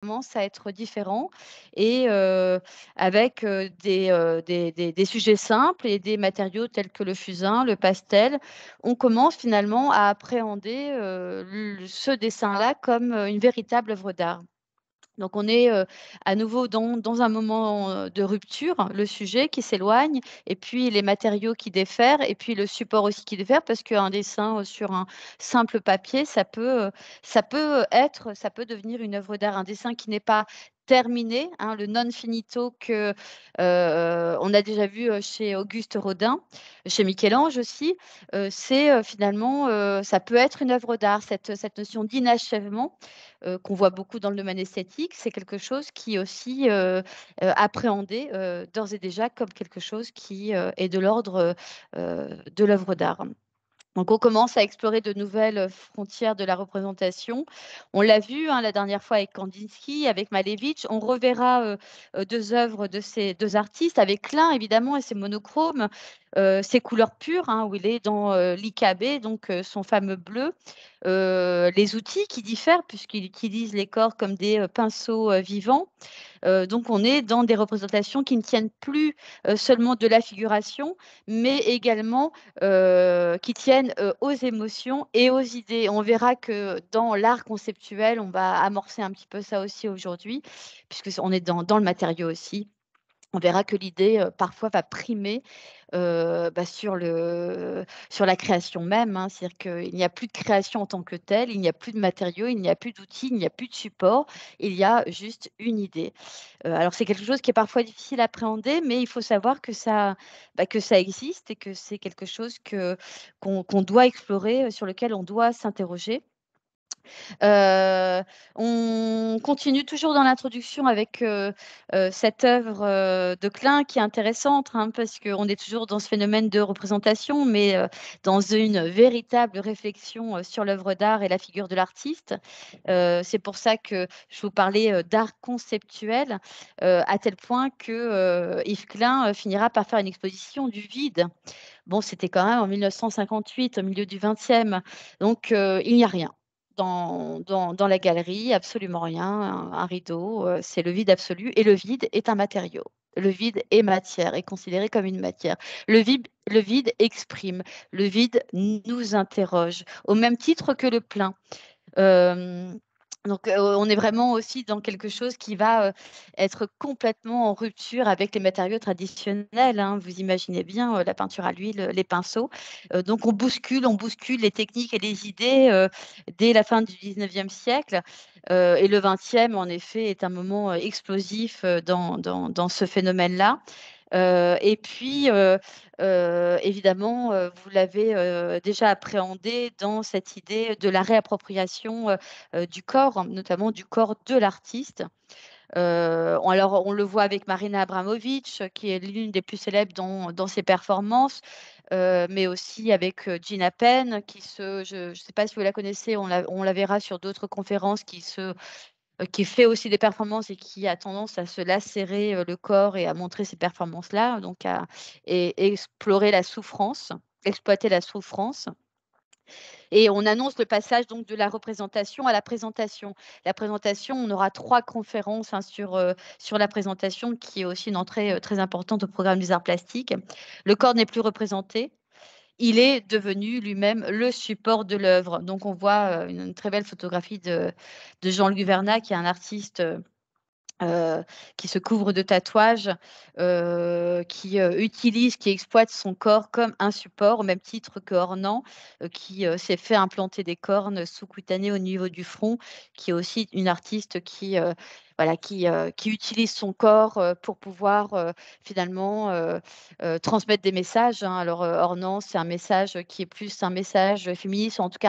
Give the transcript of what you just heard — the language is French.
Commence à être différent et avec, des sujets simples et des matériaux tels que le fusain, le pastel. On commence finalement à appréhender, ce dessin-là comme, une véritable œuvre d'art. Donc on est, à nouveau dans un moment, de rupture, le sujet qui s'éloigne et puis les matériaux qui diffèrent et puis le support aussi qui diffère parce qu'un dessin, sur un simple papier, ça peut devenir une œuvre d'art. Un dessin qui n'est pas terminé, hein, le non finito que, on a déjà vu, chez Auguste Rodin, chez Michel-Ange aussi, c'est, finalement, ça peut être une œuvre d'art, cette notion d'inachèvement qu'on voit beaucoup dans le domaine esthétique, c'est quelque chose qui est aussi, appréhendé, d'ores et déjà comme quelque chose qui, est de l'ordre, de l'œuvre d'art. Donc on commence à explorer de nouvelles, frontières de la représentation. On l'a vu, hein, la dernière fois avec Kandinsky, avec Malevich. On reverra, 2 œuvres de ces 2 artistes avec Klein évidemment et ses monochromes, ses couleurs pures, hein, où il est dans, l'IKB, donc son fameux bleu. Les outils qui diffèrent puisqu'il utilise les corps comme des, pinceaux, vivants. Donc on est dans des représentations qui ne tiennent plus, seulement de la figuration, mais également, qui tiennent, aux émotions et aux idées. On verra que dans l'art conceptuel, on va amorcer un petit peu ça aussi aujourd'hui, puisque on est dans le matériau aussi. On verra que l'idée, parfois va primer, sur la création même, hein. C'est-à-dire qu'il n'y a plus de création en tant que telle, il n'y a plus de matériaux, il n'y a plus d'outils, il n'y a plus de support, il y a juste une idée. Alors c'est quelque chose qui est parfois difficile à appréhender, mais il faut savoir que ça existe et que c'est quelque chose qu'on doit explorer, sur lequel on doit s'interroger. On continue toujours dans l'introduction avec, cette œuvre, de Klein qui est intéressante, hein, parce qu'on est toujours dans ce phénomène de représentation, mais, dans une véritable réflexion, sur l'œuvre d'art et la figure de l'artiste. C'est pour ça que je vous parlais, d'art conceptuel, à tel point que, Yves Klein, finira par faire une exposition du vide. Bon, c'était quand même en 1958, au milieu du 20e, donc il n'y a rien dans la galerie, absolument rien, un rideau, c'est le vide absolu et le vide est un matériau. Le vide est matière, est considéré comme une matière. Le vide exprime, le vide nous interroge, au même titre que le plein. Hem, donc on est vraiment aussi dans quelque chose qui va, être complètement en rupture avec les matériaux traditionnels, hein. Vous imaginez bien, la peinture à l'huile, les pinceaux. Donc on bouscule les techniques et les idées, dès la fin du 19e siècle, et le 20e en effet est un moment, explosif, dans ce phénomène-là. Et puis, évidemment, vous l'avez, déjà appréhendé dans cette idée de la réappropriation, du corps, notamment du corps de l'artiste. On le voit avec Marina Abramović, qui est l'une des plus célèbres dans ses performances, mais aussi avec, Gina Penn je ne sais pas si vous la connaissez, on la verra sur d'autres conférences qui fait aussi des performances et qui a tendance à se lacérer, le corps et à montrer ces performances-là, donc à explorer la souffrance, exploiter la souffrance et on annonce le passage donc de la représentation à la présentation. La présentation, on aura 3 conférences, hein, sur la présentation qui est aussi une entrée, très importante au programme des arts plastiques. Le corps n'est plus représenté, il est devenu lui-même le support de l'œuvre. Donc on voit, une très belle photographie de Jean-Luc Vernat qui est un artiste, qui se couvre de tatouages, qui exploite son corps comme un support au même titre que Ornans, qui, s'est fait implanter des cornes sous-cutanées au niveau du front, qui est aussi une artiste qui utilise son corps, pour pouvoir, finalement, transmettre des messages, hein. Alors, Ornans, c'est un message qui est plus un message féministe ou en tout cas